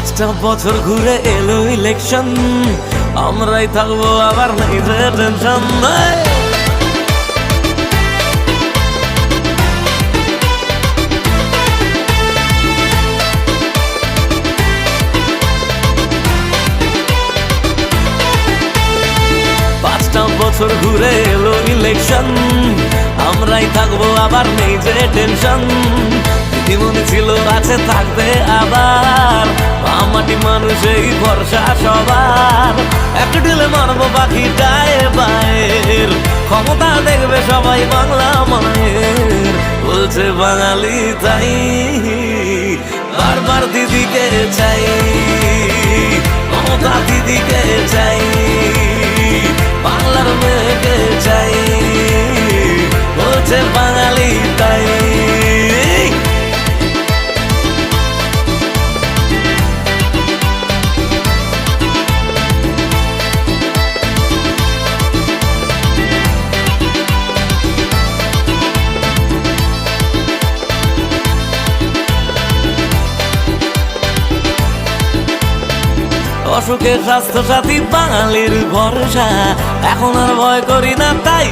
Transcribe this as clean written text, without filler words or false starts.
5টা বছর ঘুরে এলো ইলেকশন, আমরাই থাকবো আবার নাই যে টেনশন। 5টা বছর ঘুরে এলো ইলেকশন, আমরাই থাকবো আবার নেই যে টেনশন। মনে ছিল আছে থাকবে আবার, মাটি মানুষই ভরসা সবার। একটা ঢিলে মারবো বাকিটায় বায়ের, ক্ষমতা দেখবে সবাই বাংলা মায়ের। বলছে বাঙালি তাই বারবার দিদিকে চাই, ক্ষমতা দিদিকে চাই, বাংলার মেয়েকে চাই। বলছে বাঙালি তাই। অসুখে স্বাস্থ্য সাথী বাঙালির ভরসা, এখন আর ভয় করি না তাই।